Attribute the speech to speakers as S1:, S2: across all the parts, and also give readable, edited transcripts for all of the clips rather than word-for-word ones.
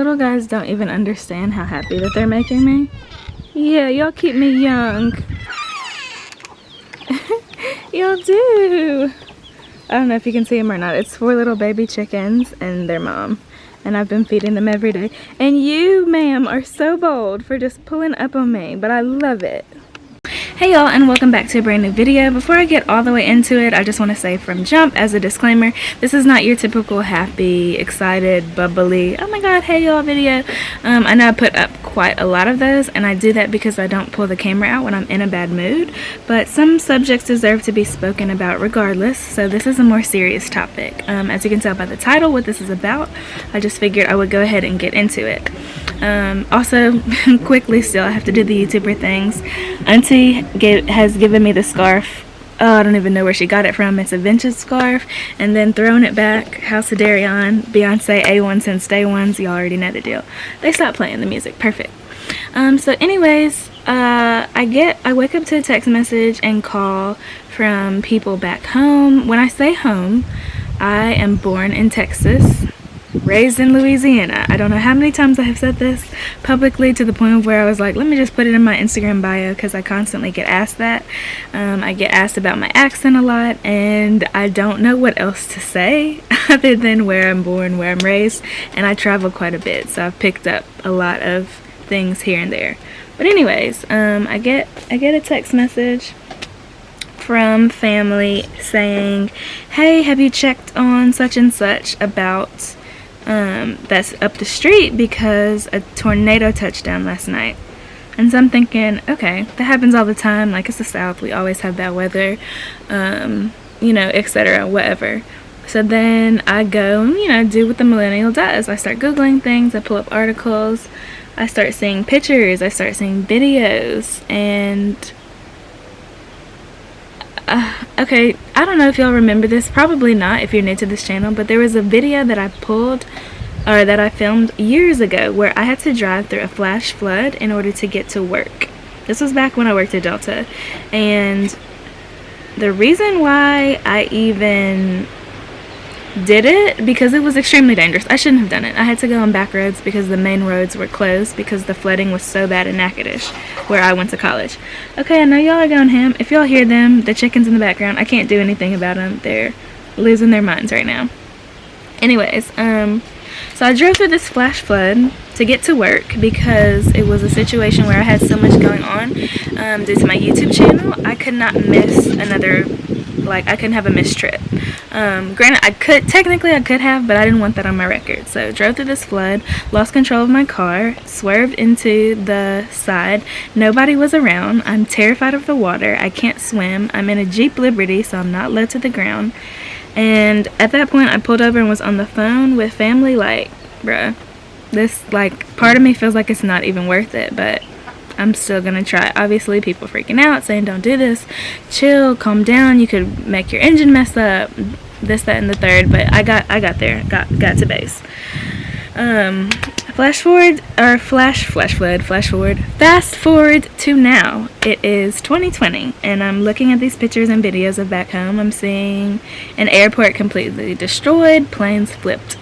S1: little guys don't even understand how happy that they're making me. Yeah, y'all keep me young. Y'all do. I don't know if you can see them or not. It's 4 little baby chickens and their mom. And I've been feeding them every day. And you, ma'am, are so bold for just pulling up on me. But I love it. Hey y'all, and welcome back to a brand new video. Before I get all the way into it, I just want to say from jump as a disclaimer, this is not your typical happy, excited, bubbly, oh my god, hey y'all video. I know I put up quite a lot of those, and I do that because I don't pull the camera out when I'm in a bad mood, but some subjects deserve to be spoken about regardless, so this is a more serious topic. As you can tell by the title what this is about, I just figured I would go ahead and get into it. Also, quickly still, I have to do the YouTuber things. Auntie has given me the scarf. Oh, I don't even know where she got it from. It's a vintage scarf. And then throwing it back. House of Darion. Beyonce A1 since day ones. You already know the deal. They stopped playing the music. Perfect. So anyways, I wake up to a text message and call from people back home. When I say home, I am born in Texas, raised in Louisiana. I don't know how many times I have said this publicly to the point where I was like, let me just put it in my Instagram bio, because I constantly get asked that. I get asked about my accent a lot, and I don't know what else to say other than where I'm born, where I'm raised, and I travel quite a bit, so I've picked up a lot of things here and there. But anyways, I get a text message from family saying, hey, have you checked on such and such about that's up the street because a tornado touched down last night. And so I'm thinking, okay, that happens all the time. Like, it's the South, we always have bad weather, you know, etc., whatever. So then I go, you know, do what the millennial does. I start Googling things, I pull up articles, I start seeing pictures, I start seeing videos, and okay, I don't know if y'all remember this, probably not if you're new to this channel, but there was a video that I pulled, or that I filmed years ago, where I had to drive through a flash flood in order to get to work. This was back when I worked at Delta, and the reason why I even did it, because it was extremely dangerous. I shouldn't have done it. I had to go on back roads because the main roads were closed because the flooding was so bad in Natchitoches, where I went to college. Okay, I know y'all are going ham. If y'all hear them, the chickens in the background, I can't do anything about them. They're losing their minds right now. Anyways, so I drove through this flash flood to get to work because it was a situation where I had so much going on due to my YouTube channel. I could not miss another, like, I couldn't have a missed trip. Granted, I could have, but I didn't want that on my record. So drove through this flood, lost control of my car, swerved into the side. Nobody was around. I'm terrified of the water. I can't swim. I'm in a Jeep Liberty, so I'm not low to the ground. And at that point, I pulled over and was on the phone with family, like, bruh, this, like, part of me feels like it's not even worth it, but I'm still gonna try. Obviously, people freaking out, saying don't do this, chill, calm down, you could make your engine mess up, this, that, and the third. But I got there, got to base. Fast forward to now. It is 2020, and I'm looking at these pictures and videos of back home. I'm seeing an airport completely destroyed, planes flipped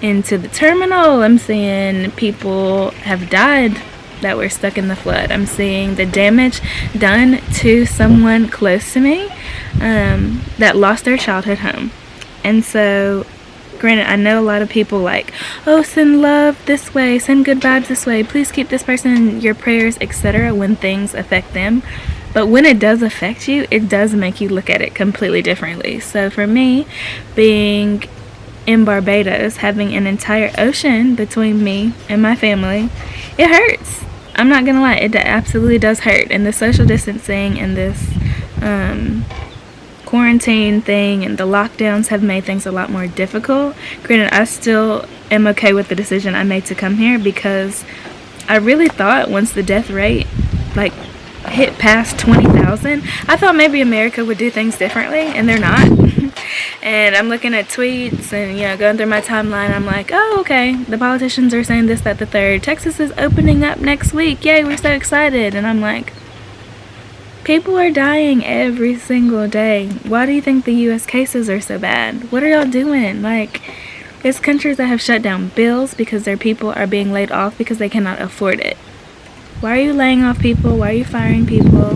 S1: into the terminal. I'm seeing people have died that were stuck in the flood. I'm seeing the damage done to someone close to me that lost their childhood home. And so, granted, I know a lot of people like, oh, send love this way, send good vibes this way, please keep this person in your prayers, etc., when things affect them. But when it does affect you, it does make you look at it completely differently. So for me, being in Barbados, having an entire ocean between me and my family, it hurts. I'm not gonna lie, it absolutely does hurt. And the social distancing and this quarantine thing and the lockdowns have made things a lot more difficult. Granted, I still am okay with the decision I made to come here, because I really thought once the death rate like hit past 20,000, I thought maybe America would do things differently, and they're not. And I'm looking at tweets and, you know, going through my timeline. I'm like, oh, okay, the politicians are saying this, that, the third. Texas is opening up next week. Yay, we're so excited. And I'm like, people are dying every single day. Why do you think the U.S. cases are so bad? What are y'all doing? Like, It's countries that have shut down bills because their people are being laid off because they cannot afford it. Why are you laying off people? Why are you firing people?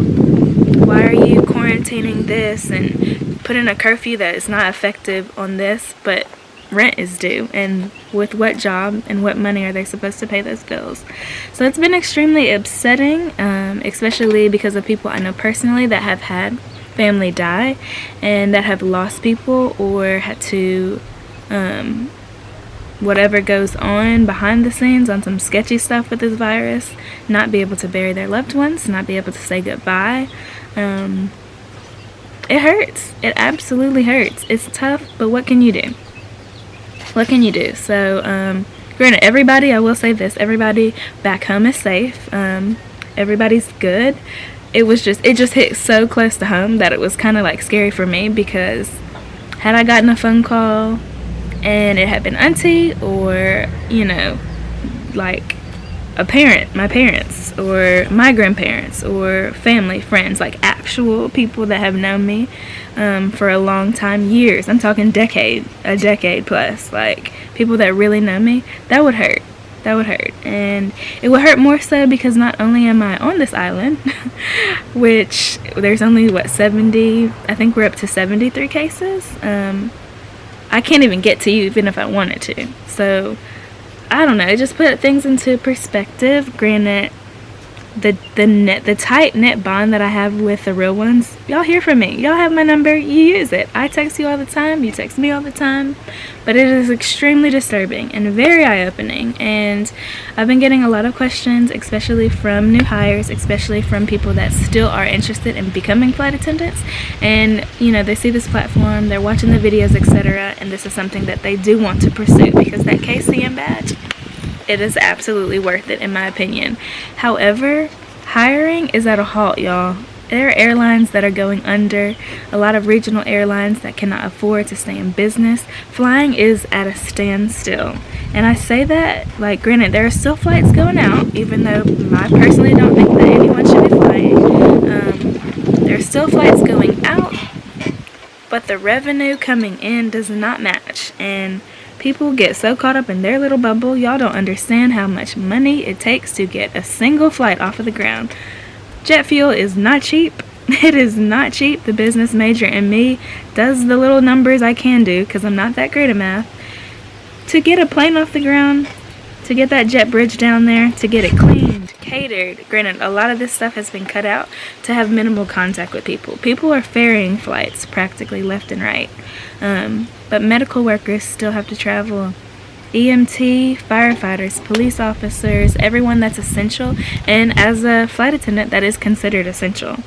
S1: Why are you quarantining this and putting a curfew that is not effective on this, but rent is due? And with what job and what money are they supposed to pay those bills? So it's been extremely upsetting, especially because of people I know personally that have had family die and that have lost people or had to whatever goes on behind the scenes on some sketchy stuff with this virus, not be able to bury their loved ones, not be able to say goodbye. It hurts. It absolutely hurts. It's tough, but what can you do? What can you do? So, granted, everybody, I will say this, everybody back home is safe. Everybody's good. It just hit so close to home that it was kind of like scary for me, because had I gotten a phone call and it had been auntie or, you know, like a parent, my parents, or my grandparents, or family, friends, like actual people that have known me for a long time, years, I'm talking a decade plus, like people that really know me, that would hurt. That would hurt. And it would hurt more so because not only am I on this island, which there's only, 70, I think we're up to 73 cases. I can't even get to you even if I wanted to. So, I don't know. It just put things into perspective. Granted, the tight knit bond that I have with the real ones, y'all hear from me. Y'all have my number. You use it. I text you all the time. You text me all the time. But it is extremely disturbing and very eye-opening. And I've been getting a lot of questions, especially from new hires, especially from people that still are interested in becoming flight attendants. And, you know, they see this platform, they're watching the videos, etc. And this is something that they do want to pursue, because that KCM badge, it is absolutely worth it in my opinion. However, hiring is at a halt, y'all. There are airlines that are going under, a lot of regional airlines that cannot afford to stay in business. Flying is at a standstill. And I say that, like, granted, there are still flights going out, even though I personally don't think that anyone should be flying. There are still flights going out, but the revenue coming in does not match. And people get so caught up in their little bubble, y'all don't understand how much money it takes to get a single flight off of the ground. Jet fuel is not cheap. It is not cheap. The business major in me does the little numbers I can do, because I'm not that great at math. To get a plane off the ground, to get that jet bridge down there, to get it cleaned, catered. Granted, a lot of this stuff has been cut out to have minimal contact with people. People are ferrying flights practically left and right. But medical workers still have to travel. EMT, firefighters, police officers, everyone that's essential. And as a flight attendant, that is considered essential.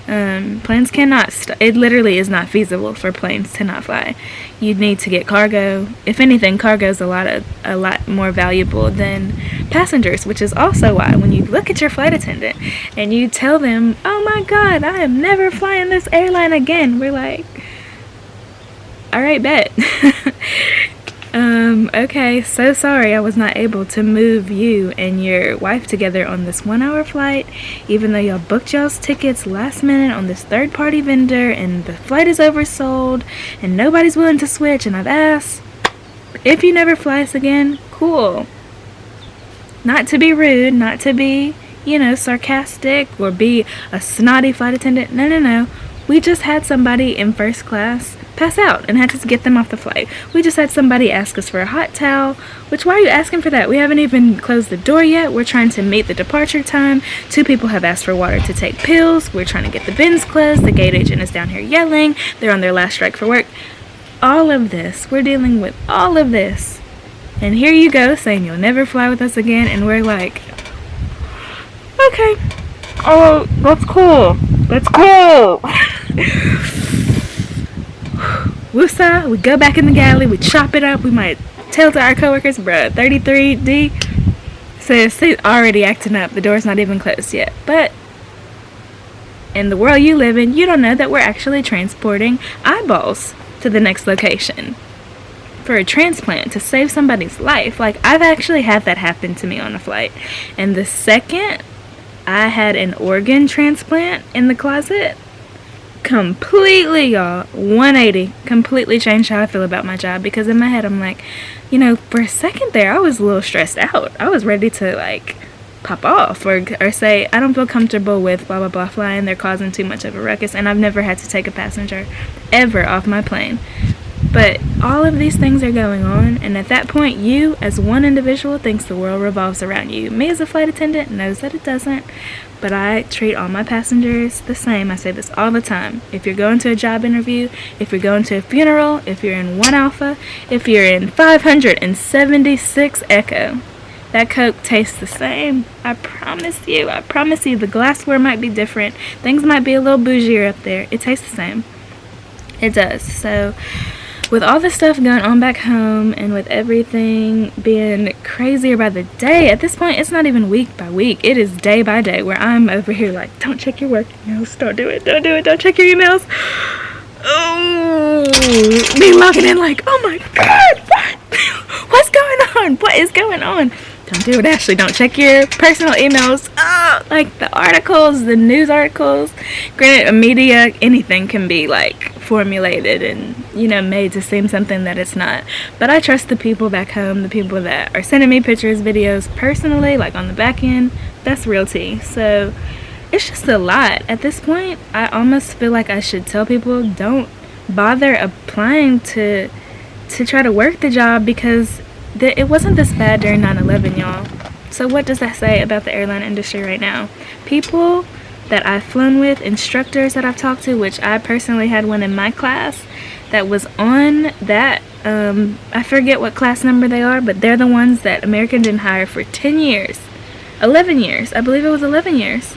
S1: Planes cannot, it literally is not feasible for planes to not fly. You'd need to get cargo. If anything, cargo is a lot more valuable than passengers, which is also why when you look at your flight attendant and you tell them, oh my God, I am never flying this airline again, we're like, all right, bet. Okay, so sorry I was not able to move you and your wife together on this 1-hour flight, even though y'all booked y'all's tickets last minute on this third-party vendor, and the flight is oversold, and nobody's willing to switch, and I've asked. If you never fly us again, cool. Not to be rude, not to be, you know, sarcastic, or be a snotty flight attendant. No. We just had somebody in first class pass out and had to get them off the flight. We just had somebody ask us for a hot towel, which, why are you asking for that? We haven't even closed the door yet. We're trying to meet the departure time. 2 people have asked for water to take pills. We're trying to get the bins closed. The gate agent is down here yelling. They're on their last strike for work. All of this, we're dealing with all of this. And here you go saying you'll never fly with us again, and we're like, okay, oh, that's cool. That's cool. Woosah, we go back in the galley, we chop it up, we might tell to our coworkers, bruh, 33D says they're already acting up, the door's not even closed yet. But in the world you live in, you don't know that we're actually transporting eyeballs to the next location for a transplant to save somebody's life. Like, I've actually had that happen to me on a flight, and the second I had an organ transplant in the closet, completely, y'all, 180, completely changed how I feel about my job. Because in my head, I'm like, for a second there, I was a little stressed out. I was ready to, like, pop off or say, I don't feel comfortable with blah, blah, blah flying. They're causing too much of a ruckus. And I've never had to take a passenger ever off my plane. But all of these things are going on, and at that point, you, as one individual, thinks the world revolves around you. Me, as a flight attendant, knows that it doesn't, but I treat all my passengers the same. I say this all the time. If you're going to a job interview, if you're going to a funeral, if you're in 1 Alpha, if you're in 576 Echo, that Coke tastes the same. I promise you, the glassware might be different. Things might be a little bougier up there. It tastes the same. It does. So, with all the stuff going on back home and with everything being crazier by the day, at this point, it's not even week by week. It is day by day where I'm over here like, don't check your work emails. Don't do it. Don't check your emails. Oh, me logging in like, oh my God, what? What's going on? What is going on? Don't do it, Ashley. Don't check your personal emails. Like the articles, the news articles. Granted, media, anything can be like formulated and, made to seem something that it's not. But I trust the people back home, the people that are sending me pictures, videos personally, like on the back end. That's real tea. So it's just a lot. At this point, I almost feel like I should tell people, don't bother applying to try to work the job, because it wasn't this bad during 9/11, y'all. So what does that say about the airline industry right now? People that I've flown with, instructors that I've talked to, which I personally had one in my class that was on that, I forget what class number they are, but they're the ones that American didn't hire for 10 years. 11 years. I believe it was 11 years.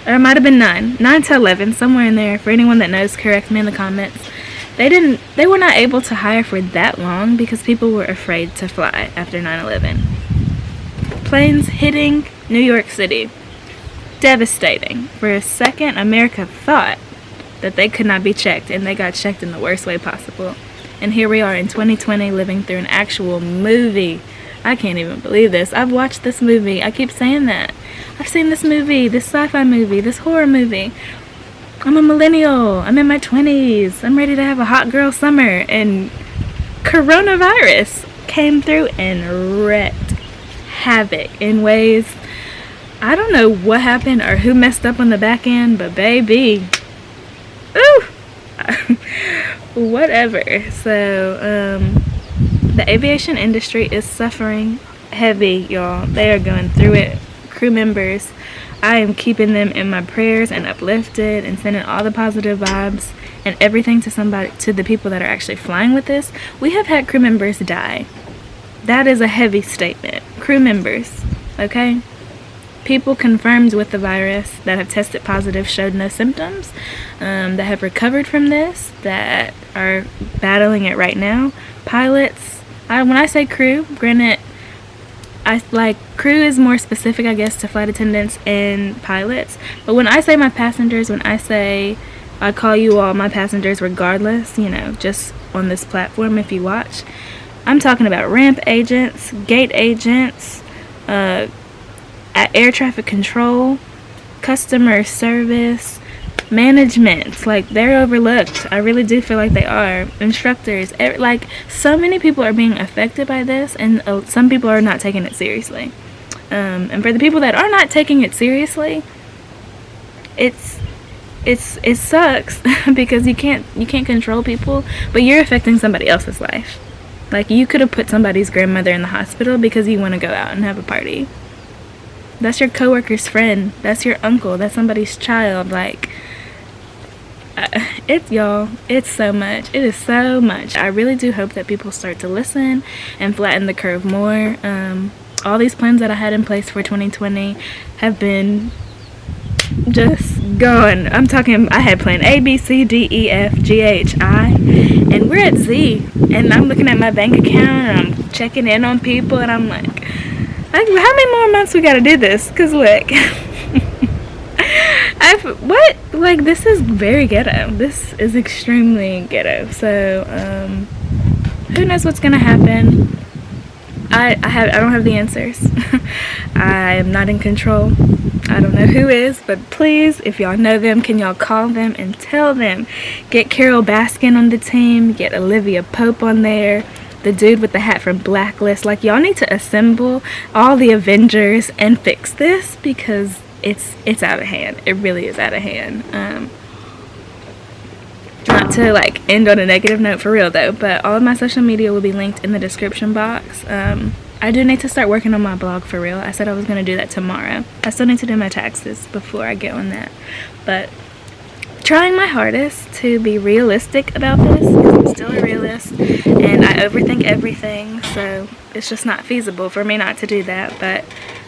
S1: Or it might have been 9 to 11, somewhere in there. For anyone that knows, correct me in the comments. They were not able to hire for that long because people were afraid to fly after 9/11. Planes hitting New York City. Devastating. For a second, America thought that they could not be checked, and they got checked in the worst way possible. And here we are in 2020 living through an actual movie. I can't even believe this. I've watched this movie. I keep saying that. I've seen this movie, this sci-fi movie, this horror movie. I'm a millennial. I'm in my 20s. I'm ready to have a hot girl summer. And coronavirus came through and wreaked havoc in ways. I don't know what happened or who messed up on the back end, but baby, ooh, whatever. So, the aviation industry is suffering heavy, y'all. They are going through it. Crew members, I am keeping them in my prayers and uplifted and sending all the positive vibes and everything to the people that are actually flying with this. We have had crew members die. That is a heavy statement. Crew members, okay? People confirmed with the virus that have tested positive showed no symptoms, that have recovered from this, that are battling it right now. Pilots, when I say crew, granted, crew is more specific, I guess, to flight attendants and pilots. But when I say my passengers, when I say I call you all my passengers regardless, just on this platform if you watch, I'm talking about ramp agents, gate agents, air traffic control, customer service, management. Like, they're overlooked. I really do feel like they are. Instructors, so many people are being affected by this, and some people are not taking it seriously. And for the people that are not taking it seriously, it sucks because you can't control people, but you're affecting somebody else's life. Like, you could have put somebody's grandmother in the hospital because you want to go out and have a party. That's your coworker's friend. That's your uncle. That's somebody's child. It's so much. It is so much. I really do hope that people start to listen and flatten the curve more. All these plans that I had in place for 2020 have been just gone. I'm talking, I had plan A, B, C, D, E, F, G, H, I, and we're at Z. And I'm looking at my bank account and I'm checking in on people, and I'm like, how many more months we gotta do this? Cause look, this is very ghetto. This is extremely ghetto. So, who knows what's gonna happen? I don't have the answers. I am not in control. I don't know who is, but please, if y'all know them, can y'all call them and tell them? Get Carol Baskin on the team, get Olivia Pope on there, the dude with the hat from Blacklist. Like, y'all need to assemble all the Avengers and fix this, because it's out of hand. It really is out of hand. Not to like end on a negative note for real though, but all of my social media will be linked in the description box. I do need to start working on my blog for real. I said I was going to do that tomorrow. I still need to do my taxes before I get on that, but trying my hardest to be realistic about this, because I'm still a realist and I overthink everything, so it's just not feasible for me not to do that. But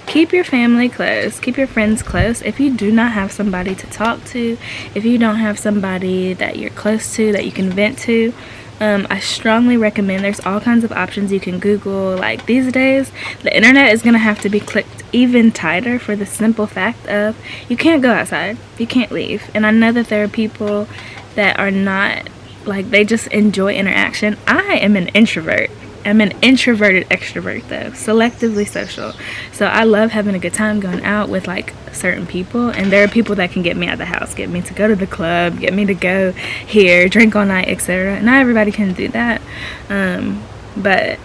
S1: keep your family close, keep your friends close. If you do not have somebody to talk to, if you don't have somebody that you're close to that you can vent to, I strongly recommend, there's all kinds of options you can Google. Like, these days the internet is gonna have to be clicked even tighter for the simple fact of you can't go outside, you can't leave. And I know that there are people that are not, like, they just enjoy interaction. I am an introvert. I'm an introverted extrovert though, selectively social. So I love having a good time going out with like certain people, and there are people that can get me out of the house, get me to go to the club, get me to go here, drink all night, etc. Not everybody can do that, but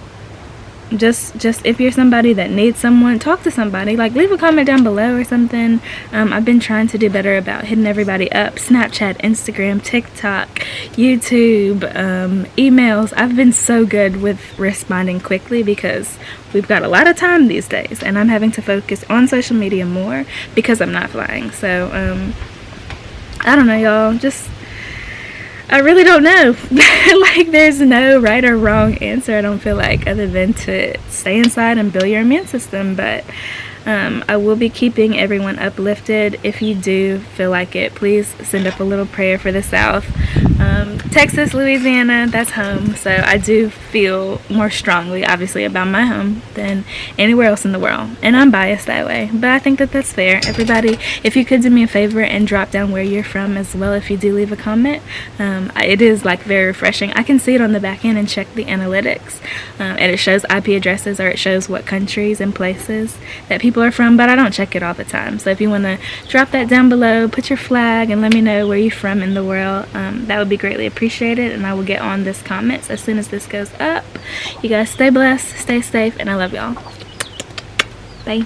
S1: just if you're somebody that needs someone, talk to somebody. Like, leave a comment down below or something. I've been trying to do better about hitting everybody up. Snapchat, Instagram, TikTok, YouTube, emails. I've been so good with responding quickly because we've got a lot of time these days, and I'm having to focus on social media more because I'm not flying. So I don't know, y'all, I really don't know. Like, there's no right or wrong answer, I don't feel like, other than to stay inside and build your immune system. But I will be keeping everyone uplifted. If you do feel like it, please send up a little prayer for the South. Texas, Louisiana, that's home. So I do feel more strongly, obviously, about my home than anywhere else in the world. And I'm biased that way. But I think that that's fair. Everybody, if you could do me a favor and drop down where you're from as well, if you do leave a comment. It is like very refreshing. I can see it on the back end and check the analytics. And it shows IP addresses, or it shows what countries and places that people are from, but I don't check it all the time. So if you want to drop that down below, put your flag and let me know where you're from in the world, that would be greatly appreciated, and I will get on this comments as soon as this goes up. You guys stay blessed, stay safe, and I love y'all. Bye.